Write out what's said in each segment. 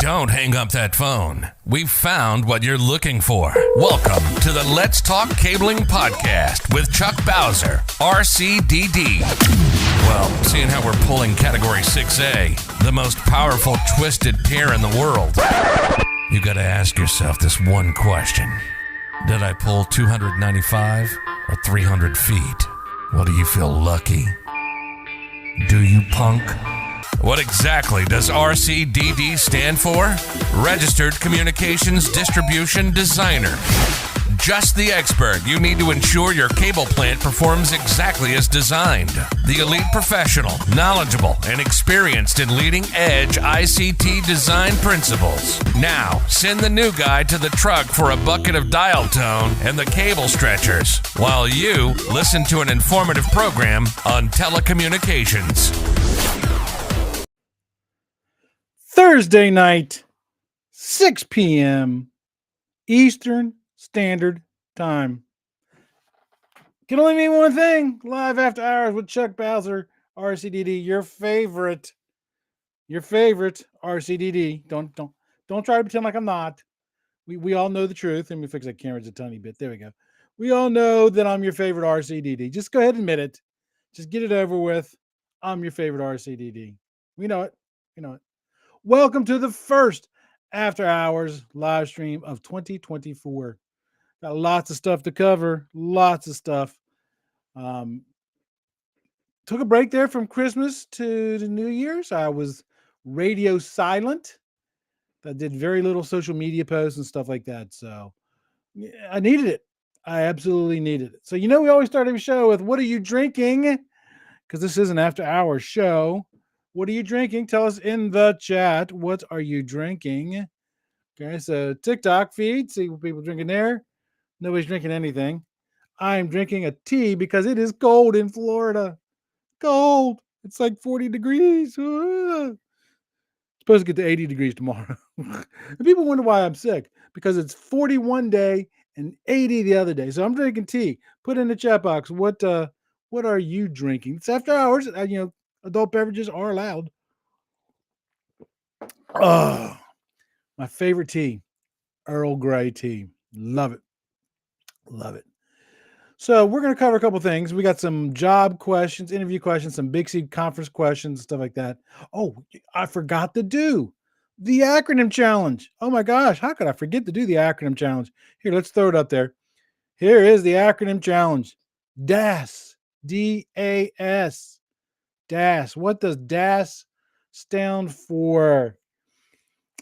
Don't hang up that phone. We've found what you're looking for. Welcome to the Let's Talk Cabling Podcast with Chuck Bowser, RCDD. Well, seeing how we're pulling Category 6A, the most powerful twisted pair in the world, you gotta ask yourself this one question. Did I pull 295 or 300 feet? Well, do you feel lucky? Do you, punk? What exactly does RCDD stand for? Registered Communications Distribution Designer. Just the expert you need to ensure your cable plant performs exactly as designed. The elite professional, knowledgeable, and experienced in leading-edge ICT design principles. Now, send the new guy to the truck for a bucket of dial tone and the cable stretchers, while you listen to an informative program on telecommunications. Thursday night, 6 p.m. Eastern Standard Time. Can only mean one thing. Live after hours with Chuck Bowser, RCDD, your favorite RCDD. Don't try to pretend like I'm not. We all know the truth. Let me fix that camera just a tiny bit. There we go. We all know that I'm your favorite RCDD. Just go ahead and admit it. Just get it over with. I'm your favorite RCDD. We know it. Welcome to the first After Hours live stream of 2024. Got lots of stuff to cover. Lots of stuff. Took a break there from Christmas to the New Year's. I was radio silent. I did very little social media posts and stuff like that. So I needed it. I absolutely needed it. So, we always start every show with, what are you drinking? Because this is an After Hours show. What are you drinking? Tell us in the chat. What are you drinking? Okay, so TikTok feed. See what people drinking there. Nobody's drinking anything. I'm drinking a tea because it is cold in Florida. Cold. It's like 40 degrees. Supposed to get to 80 degrees tomorrow. And people wonder why I'm sick. Because it's 41 day and 80 the other day. So I'm drinking tea. Put in the chat box. What are you drinking? It's After Hours. Adult beverages are allowed. Oh, my favorite tea, Earl Grey tea. Love it. Love it. So we're going to cover a couple things. We got some job questions, interview questions, some Big C conference questions, stuff like that. Oh, I forgot to do the acronym challenge. Oh my gosh, how could I forget to do the acronym challenge? Here, let's throw it up there. Here is the acronym challenge. DAS. D-A-S. DAS. What does DAS stand for?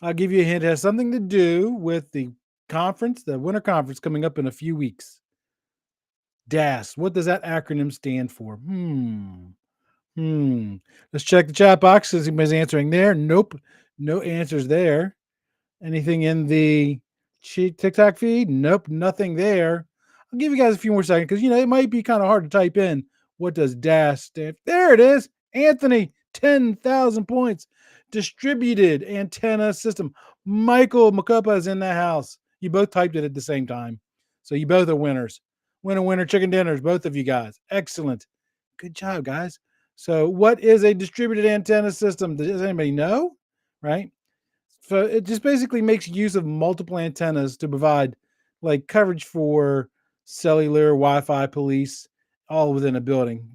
I'll give you a hint. It has something to do with the conference, the winter conference coming up in a few weeks. DAS. What does that acronym stand for? Let's check the chat box. Is anybody's answering there? Nope. No answers there. Anything in the TikTok feed? Nope. Nothing there. I'll give you guys a few more seconds because, it might be kind of hard to type in. What does DAS stand for? There it is. Anthony, 10,000 points. Distributed antenna system. Michael Makopa is in the house. You both typed it at the same time. So you both are winners. Winner, chicken dinners, both of you guys. Excellent. Good job, guys. So what is a distributed antenna system? Does anybody know? Right? So it just basically makes use of multiple antennas to provide like coverage for cellular, Wi-Fi, police, all within a building.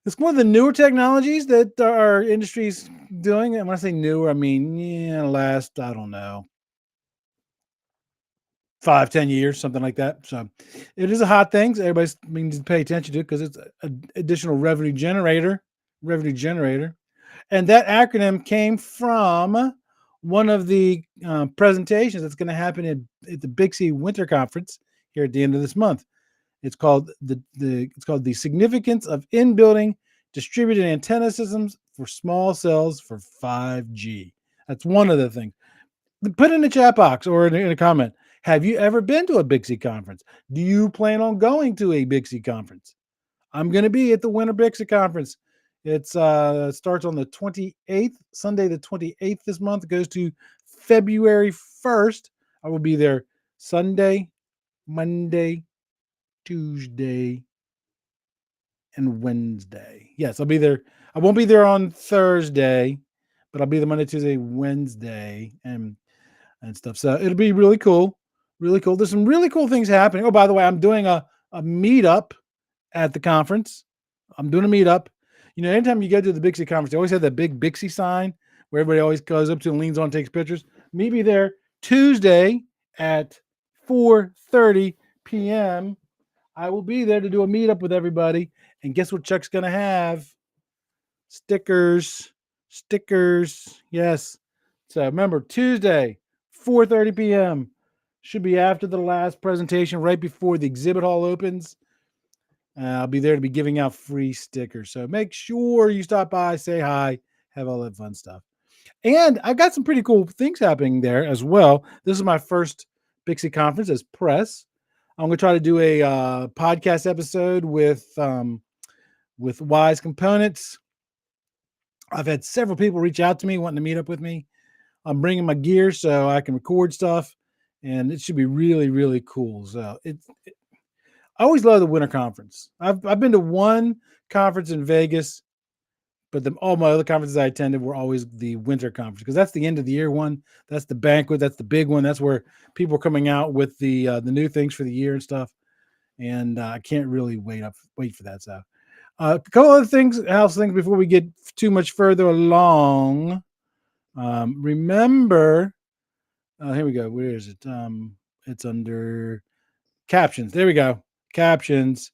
It's one of the newer technologies that our industry's doing. And when I say newer, I mean, last, I don't know, 5-10 years, something like that. So it is a hot thing. So everybody's needs to pay attention to it because it's an additional revenue generator. And that acronym came from one of the presentations that's going to happen at the Big C Winter Conference here at the end of this month. It's called the Significance of In-Building Distributed Antenna Systems for Small Cells for 5G. That's one of the things. Put in the chat box or in a comment. Have you ever been to a Big C conference? Do you plan on going to a Big C conference? I'm going to be at the Winter Big C conference. It starts on the 28th, Sunday the 28th this month. It goes to February 1st. I will be there Sunday, Monday, Tuesday, and Wednesday. Yes, I'll be there. I won't be there on Thursday, but I'll be there Monday, Tuesday, Wednesday, and stuff. So it'll be really cool. Really cool. There's some really cool things happening. Oh, by the way, I'm doing a meetup at the conference. I'm doing a meetup. Anytime you go to the Bixie conference, they always have that big Bixie sign where everybody always goes up to and leans on and takes pictures. Meet me there Tuesday at 4:30 p.m. I will be there to do a meetup with everybody. And guess what Chuck's going to have? Stickers. Yes. So remember, Tuesday, 4:30 p.m. Should be after the last presentation, right before the exhibit hall opens. I'll be there to be giving out free stickers. So make sure you stop by, say hi, have all that fun stuff. And I've got some pretty cool things happening there as well. This is my first Bixie conference as press. I'm going to try to do a podcast episode with Wise Components. I've had several people reach out to me wanting to meet up with me. I'm bringing my gear so I can record stuff, and it should be really, really cool. So I always love the winter conference. I've been to one conference in Vegas, but all my other conferences I attended were always the winter conference because that's the end of the year one. That's the banquet. That's the big one. That's where people are coming out with the new things for the year and stuff. And I can't really wait for that. So a couple other house things before we get too much further along. Remember, here we go. Where is it? It's under captions. There we go. Captions.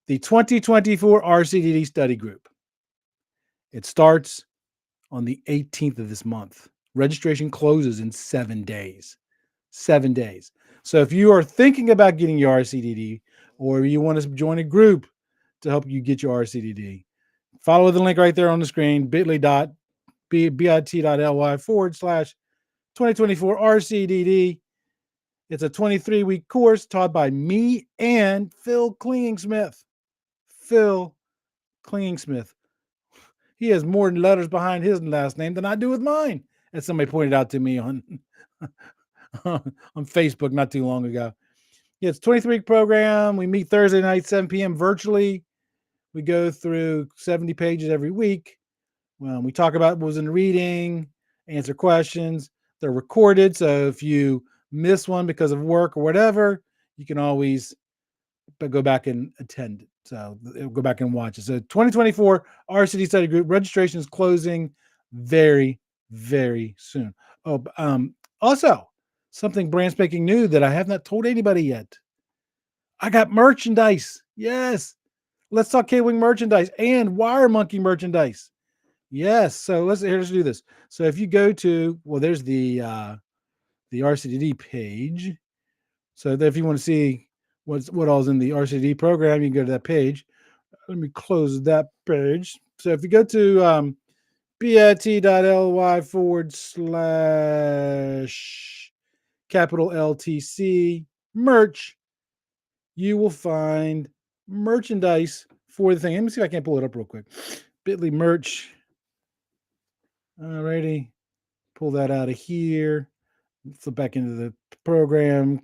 The 2024 RCDD study group. It starts on the 18th of this month. Registration closes in 7 days. 7 days. So if you are thinking about getting your RCDD or you want to join a group to help you get your RCDD, follow the link right there on the screen, bit.ly/2024 RCDD. It's a 23-week course taught by me and Phil Klingsmith. Phil Klingsmith. He has more letters behind his last name than I do with mine, as somebody pointed out to me on Facebook not too long ago. Yeah, it's a 23-week program. We meet Thursday night, 7 p.m. virtually. We go through 70 pages every week. We talk about what was in the reading, answer questions. They're recorded, so if you miss one because of work or whatever, you can always go back and attend it. So go back and watch it. So 2024 RCD study group registration is closing very, very soon. Also, something brand spanking new that I have not told anybody yet. I got merchandise. Yes. Let's Talk K-Wing merchandise and Wire Monkey merchandise. Yes. So let's do this. So if you go to, there's the RCDD page. So if you want to see what all's in the RCDD program, you can go to that page. Let me close that page. So if you go to bit.ly/LTC merch, you will find merchandise for the thing. Let me see if I can pull it up real quick. Bitly merch. Alrighty. Pull that out of here. Flip back into the program.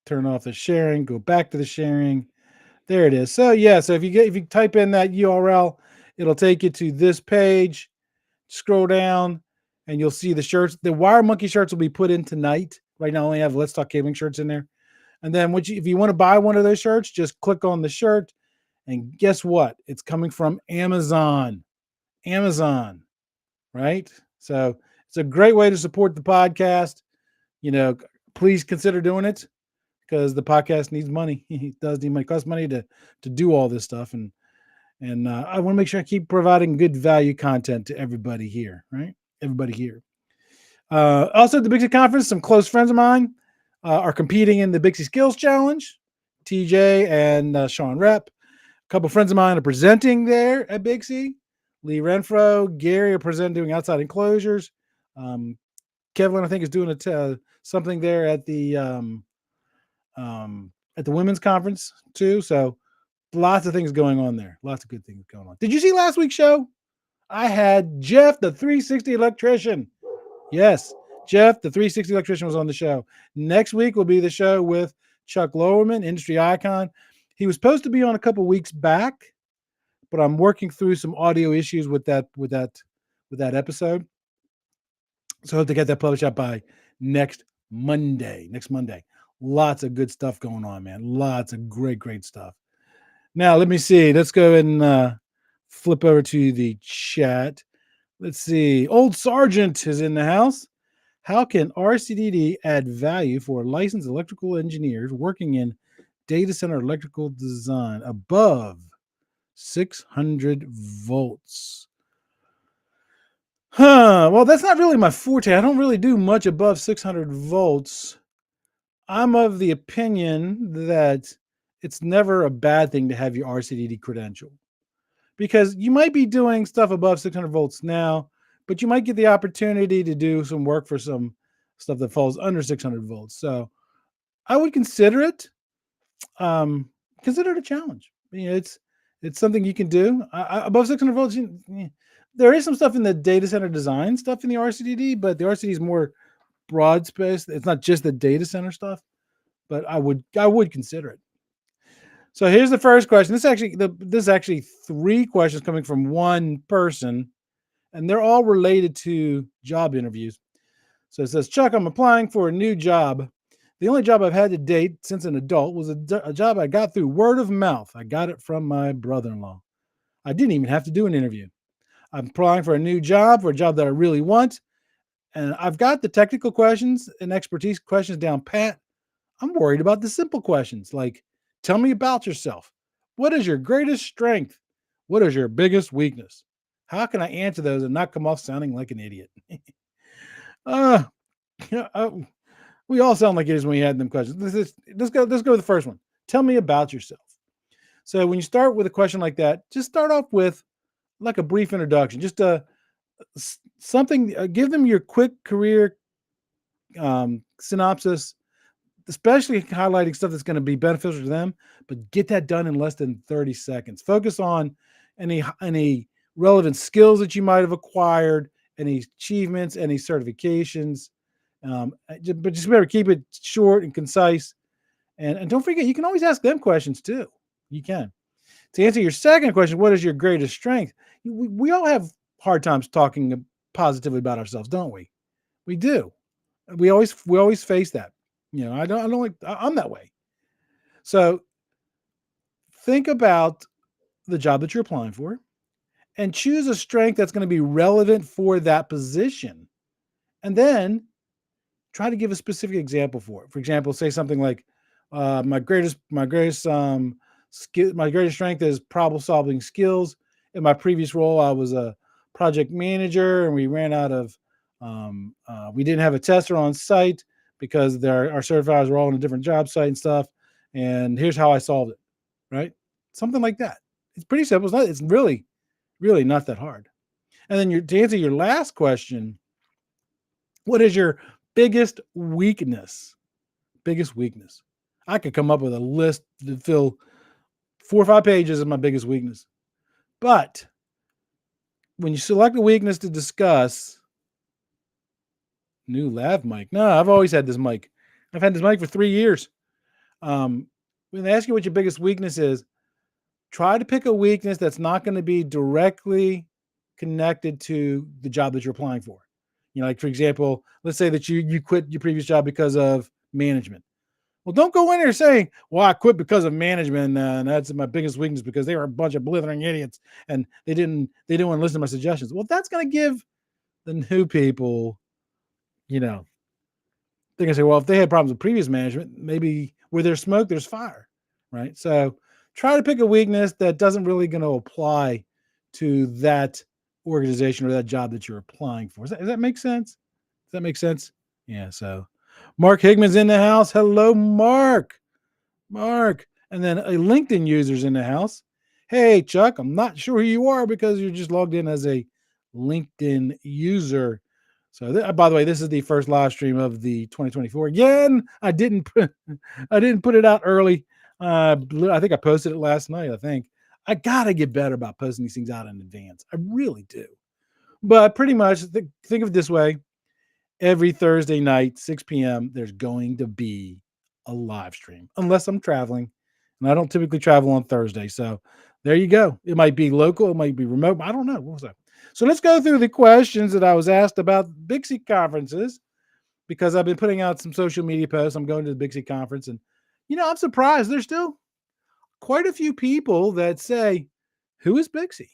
Turn off the sharing. Go back to the sharing. There it is. So yeah, so if you type in that URL, it'll take you to this page. Scroll down and you'll see the shirts. The Wire Monkey shirts will be put in tonight. Right now I only have Let's Talk Cabling shirts in there. And then if you want to buy one of those shirts, just click on the shirt and guess what? It's coming from Amazon. Amazon, right? So it's a great way to support the podcast. Please consider doing it because the podcast needs money. It does need money. It costs money to do all this stuff. And I want to make sure I keep providing good value content to everybody here, right? Everybody here. Also at the Bixie Conference, some close friends of mine are competing in the Bixie Skills Challenge. TJ and Sean Rep. A couple friends of mine are presenting there at Bixie. Lee Renfro, Gary are doing outside enclosures. Kevin, I think, is doing something there at the women's conference too. So lots of things going on there. Lots of good things going on. Did you see last week's show? I had Jeff, the 360 electrician. Yes, Jeff, the 360 electrician was on the show. Next week will be the show with Chuck Lowerman, industry icon. He was supposed to be on a couple weeks back, but I'm working through some audio issues with that episode. So I hope to get that published out by next Monday. Next Monday. Lots of good stuff going on, man. Lots of great stuff. Now, let me see. Let's go ahead and flip over to the chat. Let's see. Old Sergeant is in the house. How can RCDD add value for licensed electrical engineers working in data center electrical design above 600 volts? Well, that's not really my forte. I don't really do much above 600 volts. I'm of the opinion that it's never a bad thing to have your RCDD credential, because you might be doing stuff above 600 volts now, but you might get the opportunity to do some work for some stuff that falls under 600 volts. So I would consider it. Consider it a challenge. It's something you can do above 600 volts. There is some stuff in the data center design stuff in the RCDD, but the RCD is more broad space. It's not just the data center stuff, but I would consider it. So here's the first question. This is actually three questions coming from one person, and they're all related to job interviews. So it says, Chuck, I'm applying for a new job. The only job I've had to date since an adult was a job I got through word of mouth. I got it from my brother-in-law. I didn't even have to do an interview. I'm applying for a new job, for a job that I really want, and I've got the technical questions and expertise questions down pat. I'm worried about the simple questions like, tell me about yourself. What is your greatest strength? What is your biggest weakness? How can I answer those and not come off sounding like an idiot? uh, we all sound like idiots when we had them questions. Let's go with the first one. Tell me about yourself. So when you start with a question like that, just start off with like a brief introduction. Just something. Give them your quick career synopsis, especially highlighting stuff that's going to be beneficial to them, but get that done in less than 30 seconds. Focus on any relevant skills that you might have acquired, any achievements, any certifications. But just remember, keep it short and concise. And don't forget, you can always ask them questions too. You can. To answer your second question, what is your greatest strength? We all have hard times talking positively about ourselves, don't we? We do. We always face that. I don't like, I'm that way. So think about the job that you're applying for and choose a strength that's going to be relevant for that position. And then try to give a specific example for it. For example, say something like, my greatest strength is problem solving skills. In my previous role, I was a project manager, and we ran out of, we didn't have a tester on site because our certifiers were all on a different job site and stuff. And here's how I solved it, right? Something like that. It's pretty simple. It's really, really not that hard. And then to answer your last question, what is your biggest weakness? Biggest weakness. I could come up with a list to fill 4 or 5 pages of my biggest weakness. But when you select a weakness to discuss, new lav mic. No, I've always had this mic. I've had this mic for 3 years. When they ask you what your biggest weakness is, try to pick a weakness that's not going to be directly connected to the job that you're applying for. Like, for example, let's say that you quit your previous job because of management. Well, don't go in there saying, well, I quit because of management, and that's my biggest weakness because they were a bunch of blithering idiots and they didn't want to listen to my suggestions. Well, that's going to give the new people, they're going to say, well, if they had problems with previous management, maybe where there's smoke, there's fire, right? So try to pick a weakness that doesn't really going to apply to that organization or that job that you're applying for. Does that make sense? Does that make sense? Yeah. So Mark Higman's in the house. Hello, Mark. And then a LinkedIn user's in the house. Hey, Chuck, I'm not sure who you are because you're just logged in as a LinkedIn user. So, by the way, this is the first live stream of the 2024. Again, I didn't put it out early. I think I posted it last night. I gotta get better about posting these things out in advance. I really do. But pretty much, think of it this way: every Thursday night, 6 p.m., there's going to be a live stream, unless I'm traveling, and I don't typically travel on Thursday. So There you go. It might be local, it might be remote. I don't know. What was that? So let's go through the questions that I was asked about Bixie conferences because I've been putting out some social media posts. I'm going to the Bixie conference, and I'm surprised there's still quite a few people that say, "Who is Bixie?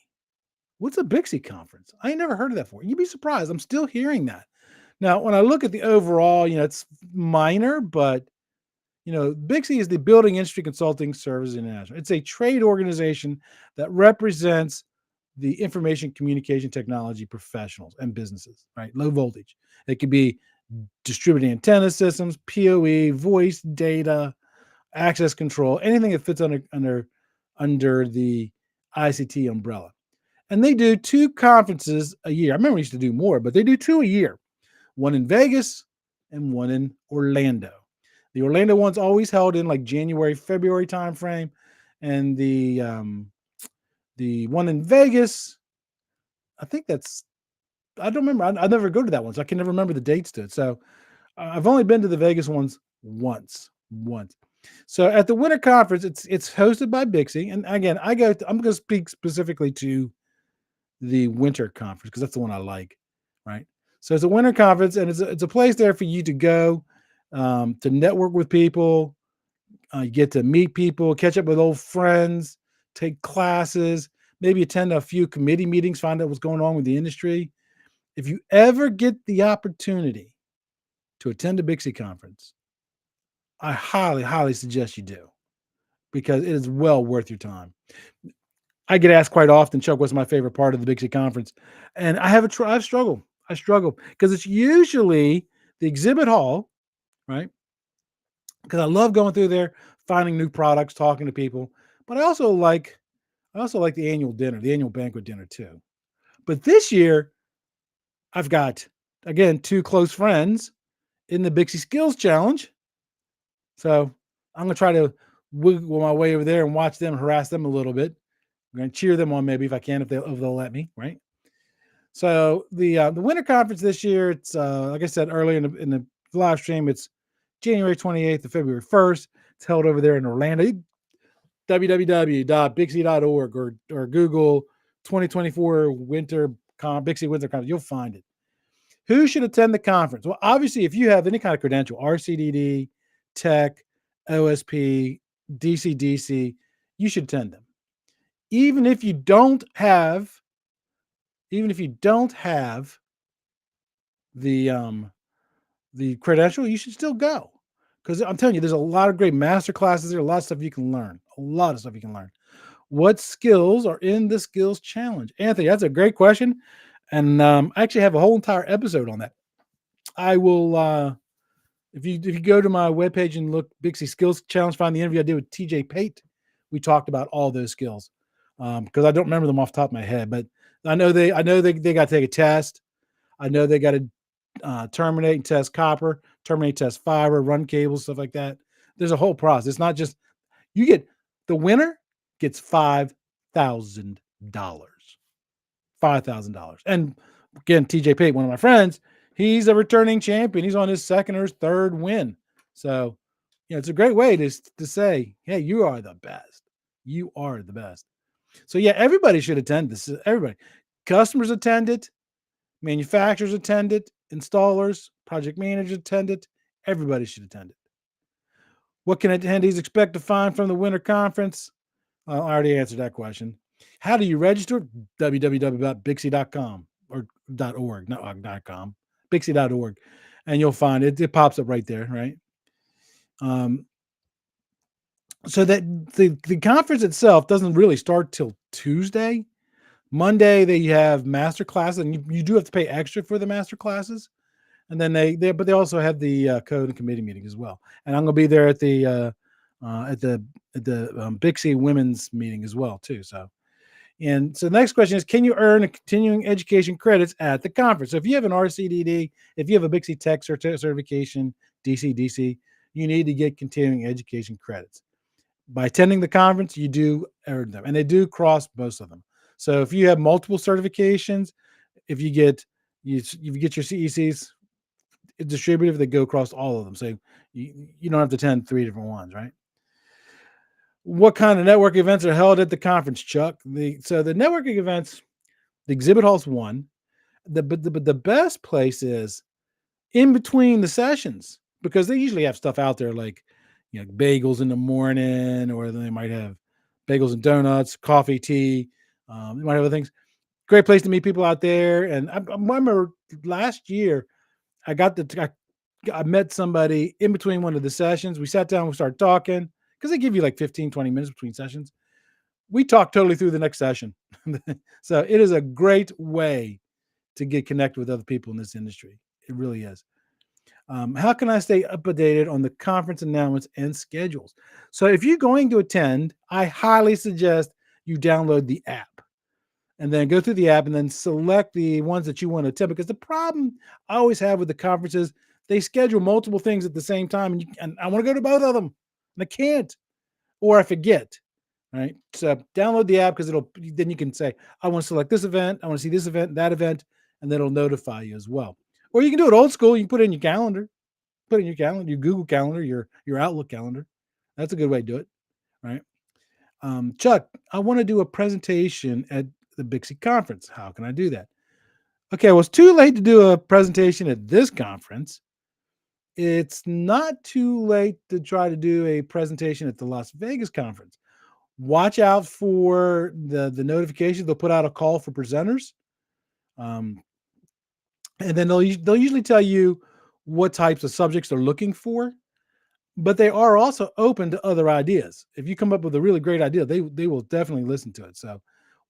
What's a Bixie conference? I ain't never heard of that before." You'd be surprised. I'm still hearing that. Now, when I look at the overall, it's minor, but Bixie is the Building Industry Consulting Services International. It's a trade organization that represents the information communication technology professionals and businesses, right? Low voltage. It could be distributed antenna systems, PoE, voice, data, access control, anything that fits under the ICT umbrella. And they do 2 conferences a year. I remember we used to do more, but they do 2 a year. One in Vegas and one in Orlando. The Orlando one's always held in like January, February timeframe, and the one in Vegas, I think I don't remember. I never go to that one, so I can never remember the dates to it. So I've only been to the Vegas ones once. So at the winter conference, it's hosted by Bixie, and again, I'm going to speak specifically to the winter conference because that's the one I like, right? So it's a winter conference, and it's a place there for you to go to network with people. You get to meet people, catch up with old friends, take classes, maybe attend a few committee meetings, find out what's going on with the industry. If you ever get the opportunity to attend a Bixie conference, I highly, highly suggest you do because it is well worth your time. I get asked quite often, Chuck, what's my favorite part of the Bixie conference? And I've struggled. I struggle because it's usually the exhibit hall, right? Because I love going through there, finding new products, talking to people. But I also like the annual dinner, the annual banquet dinner too. But this year, I've got again 2 close friends in the Bixie Skills Challenge. So I'm gonna try to wiggle my way over there and watch them, harass them a little bit. I'm gonna cheer them on maybe if I can, if they'll let me, right? So the winter conference this year, it's like I said earlier in the live stream, it's January 28th to February 1st. It's held over there in Orlando. www.bixie.org or Google 2024 Bixie Winter Conference. You'll find it. Who should attend the conference? Well, obviously, if you have any kind of credential, RCDD, Tech, OSP, DC, you should attend them. Even if you don't have the credential, you should still go. Because I'm telling you, there's a lot of great master classes there, a lot of stuff you can learn. A lot of stuff you can learn. What skills are in the skills challenge? Anthony, that's a great question. And I actually have a whole entire episode on that. I will if you go to my webpage and look Bixie Skills Challenge, find the interview I did with TJ Pate. We talked about all those skills. Because I don't remember them off the top of my head, but I know they got to take a test. I know they got to terminate and test copper, terminate, test fiber, run cables, stuff like that. There's a whole process. It's not just the winner gets $5,000. $5,000. And again, TJ Pate, one of my friends, he's a returning champion. He's on his 2nd or 3rd win. So, it's a great way to say, hey, you are the best. You are the best. So yeah, everybody should attend this. Everybody. Customers attend it. Manufacturers attend it. Installers, project managers attend it. Everybody should attend it. What can attendees expect to find from the winter conference? I already answered that question. How do you register? www.bixie.com or .org, not .com, bixie.org. And you'll find it. It pops up right there, right? So that the conference itself doesn't really start till Tuesday. Monday, they have master classes, and you do have to pay extra for the master classes. And then they also have the code and committee meeting as well. And I'm going to be there at the Bixie Women's meeting as well too. So the next question is, can you earn a continuing education credits at the conference? So if you have an RCDD, if you have a Bixie Tech certification, DC, you need to get continuing education credits. By attending the conference, you do earn them, and they do cross most of them. So if you have multiple certifications, if you get your CECs distributive, they go across all of them. So you don't have to attend 3 different ones, right? What kind of network events are held at the conference, Chuck? So the networking events, the exhibit hall's one. But the best place is in between the sessions because they usually have stuff out there like bagels in the morning, or they might have bagels and donuts, coffee, tea. They might have other things. Great place to meet people out there. And I remember last year I got I met somebody in between one of the sessions. We sat down, we started talking because they give you like 15, 20 minutes between sessions. We talked totally through the next session. So it is a great way to get connected with other people in this industry. It really is. How can I stay updated on the conference announcements and schedules? So if you're going to attend, I highly suggest you download the app and then go through the app and then select the ones that you want to attend. Because the problem I always have with the conferences, they schedule multiple things at the same time, and I want to go to both of them, and I can't, or I forget. Right. So download the app because then you can say, I want to select this event, I want to see this event, that event, and then it'll notify you as well. Or you can do it old school. You can put it in your calendar, your Google Calendar, your Outlook calendar. That's a good way to do it. Right. Chuck, I want to do a presentation at the Bixie conference. How can I do that? Okay. Well, it's too late to do a presentation at this conference. It's not too late to try to do a presentation at the Las Vegas conference. Watch out for the notifications. They'll put out a call for presenters, and then they'll usually tell you what types of subjects they're looking for. But they are also open to other ideas. If you come up with a really great idea, they will definitely listen to it. So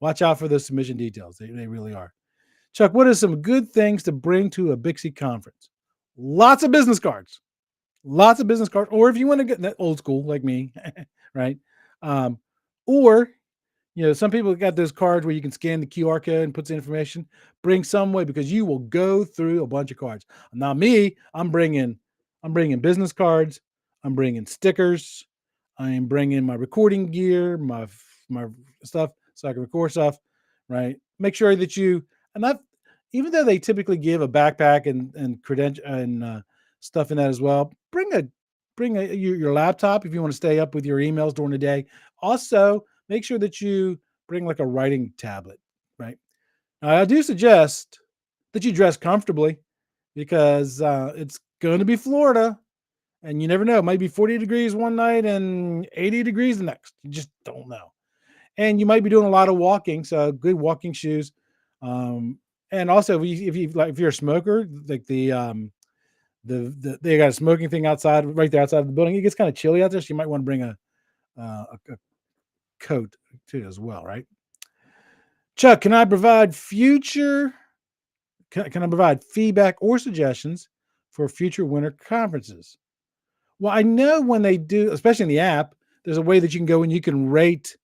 watch out for those submission details. They really are. Chuck, what are some good things to bring to a Bixie conference? Lots of business cards. Lots of business cards. Or if you want to get that old school like me, right? Or some people got those cards where you can scan the QR code and puts the information. Bring some way because you will go through a bunch of cards. Now, me, I'm bringing business cards. I'm bringing stickers. I am bringing my recording gear, my stuff, so I can record stuff. Right. Make sure that even though they typically give a backpack and credential and stuff in that as well, bring your laptop if you want to stay up with your emails during the day. Also, make sure that you bring like a writing tablet, right? Now, I do suggest that you dress comfortably because it's going to be Florida, and you never know. It might be 40 degrees one night and 80 degrees the next. You just don't know. And you might be doing a lot of walking, so good walking shoes. And also, if you're a smoker, like they got a smoking thing outside, right there outside of the building. It gets kind of chilly out there, so you might want to bring a coat too as well, right? Chuck, can I provide feedback or suggestions for future winter conferences? Well, I know when they do, especially in the app, there's a way that you can go and you can rate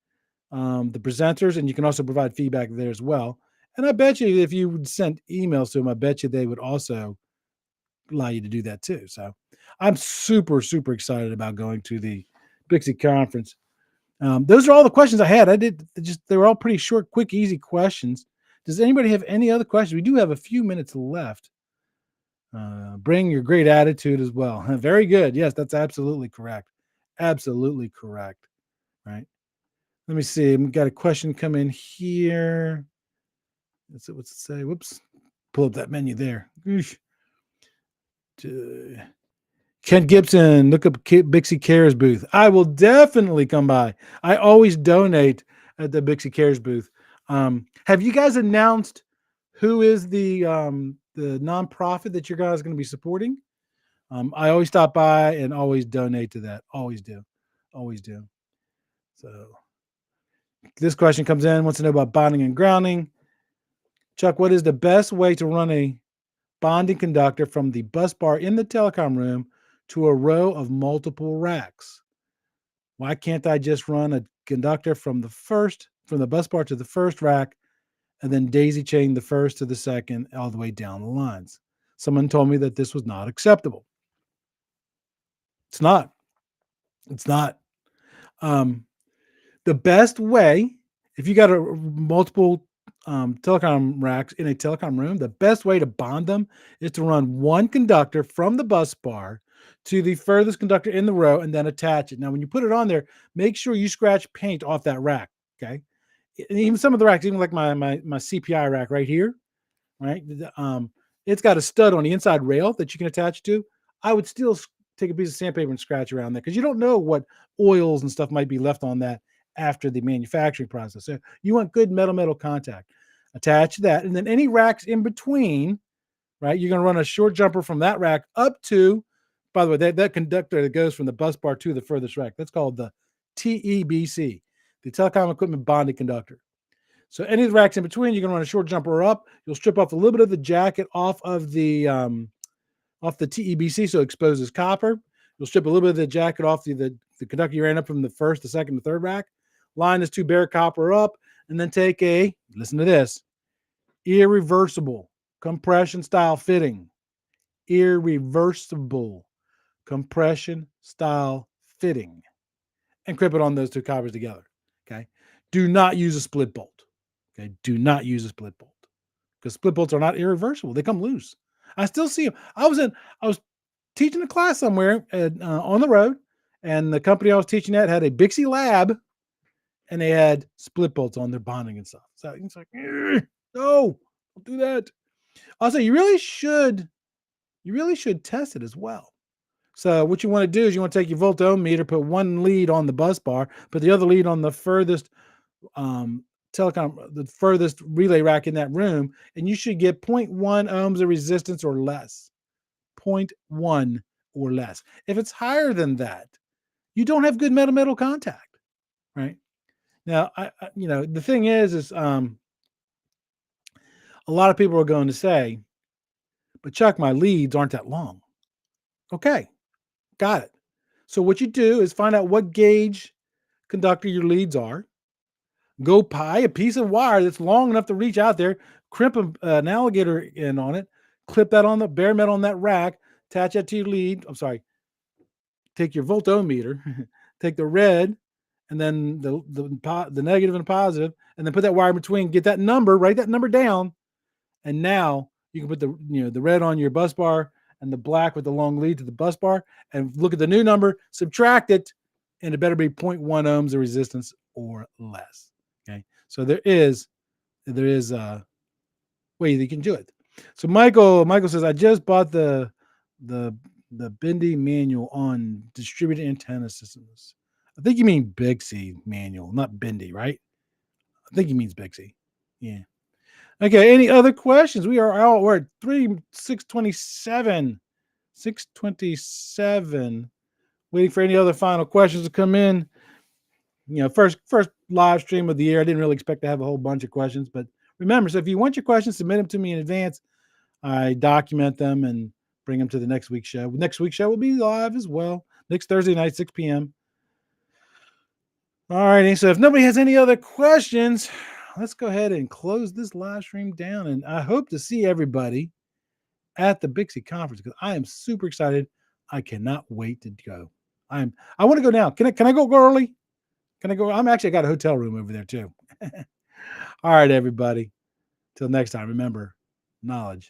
the presenters, and you can also provide feedback there as well. And I bet you if you sent emails to them, I bet you they would also allow you to do that too. So I'm super, super excited about going to the Bixie conference. Those are all the questions I had. They were all pretty short, quick, easy questions. Does anybody have any other questions? We do have a few minutes left. Bring your great attitude as well. Very good. Yes, that's absolutely correct. Absolutely correct. Right. Let me see. We got a question come in here. What's it say? Whoops. Pull up that menu there. Ken Gibson, look up Bixie Cares booth. I will definitely come by. I always donate at the Bixie Cares booth. Have you guys announced who is the nonprofit that you guys are going to be supporting? I always stop by and always donate to that. Always do. Always do. So this question comes in, wants to know about bonding and grounding. Chuck, what is the best way to run a bonding conductor from the bus bar in the telecom room to a row of multiple racks? Why can't I just run a conductor from the bus bar to the first rack and then daisy chain the first to the second all the way down the lines? Someone told me that this was not acceptable. It's not. It's not. The best way, if you got multiple telecom racks in a telecom room, the best way to bond them is to run one conductor from the bus bar to the furthest conductor in the row and then attach it. Now, when you put it on there, make sure you scratch paint off that rack. Okay. And even some of the racks, even like my CPI rack right here, right? It's got a stud on the inside rail that you can attach to. I would still take a piece of sandpaper and scratch around there because you don't know what oils and stuff might be left on that after the manufacturing process. So you want good metal contact. Attach that, and then any racks in between, right? You're going to run a short jumper from that rack up to, by the way, that conductor that goes from the bus bar to the furthest rack. That's called the TEBC, the telecom equipment bonded conductor. So any of the racks in between, you're going to run a short jumper up. You'll strip off a little bit of the jacket off the TEBC, so it exposes copper. You'll strip a little bit of the jacket off the conductor you ran up from the first, the second, the third rack. Line this 2 bare copper up, and then take listen to this, irreversible compression style fitting. Irreversible compression style fitting. And clip it on those 2 coppers together. Okay. Do not use a split bolt. Okay. Do not use a split bolt because split bolts are not irreversible. They come loose. I still see them. I was teaching a class somewhere on the road, and the company I was teaching at had a Bixie lab, and they had split bolts on their bonding and stuff. So it's like, no, don't do that. Also, you really should test it as well. So what you want to do is you want to take your volt ohm meter, put one lead on the bus bar, put the other lead on the furthest the furthest relay rack in that room, and you should get 0.1 ohms of resistance or less. 0.1 or less. If it's higher than that, you don't have good metal contact, right? Now, the thing is a lot of people are going to say, but Chuck, my leads aren't that long. Okay, got it. So what you do is find out what gauge conductor your leads are. Go buy a piece of wire that's long enough to reach out there, crimp an alligator end on it, clip that on the bare metal on that rack, attach that to your lead. I'm sorry. Take your volt ohm meter, take the red, and then the negative and positive, and then put that wire in between. Get that number, write that number down, and now you can put the red on your bus bar and the black with the long lead to the bus bar, and look at the new number, subtract it, and it better be 0.1 ohms of resistance or less. Okay, so there is a way that you can do it. So Michael says, I just bought the Bendy manual on distributed antenna systems. I think you mean Bixie manual, not Bendy, right? I think he means Bixie. Yeah. Okay. Any other questions? We're at 627. Waiting for any other final questions to come in. First live stream of the year. I didn't really expect to have a whole bunch of questions, but remember, so if you want your questions, submit them to me in advance. I document them and bring them to the next week's show. Next week's show will be live as well. Next Thursday night, 6 p.m. All righty. So if nobody has any other questions, let's go ahead and close this live stream down. And I hope to see everybody at the Bixie conference because I am super excited. I cannot wait to go. I want to go now. Can I go early? Can I go? I got a hotel room over there too. All right, everybody. Till next time, remember, knowledge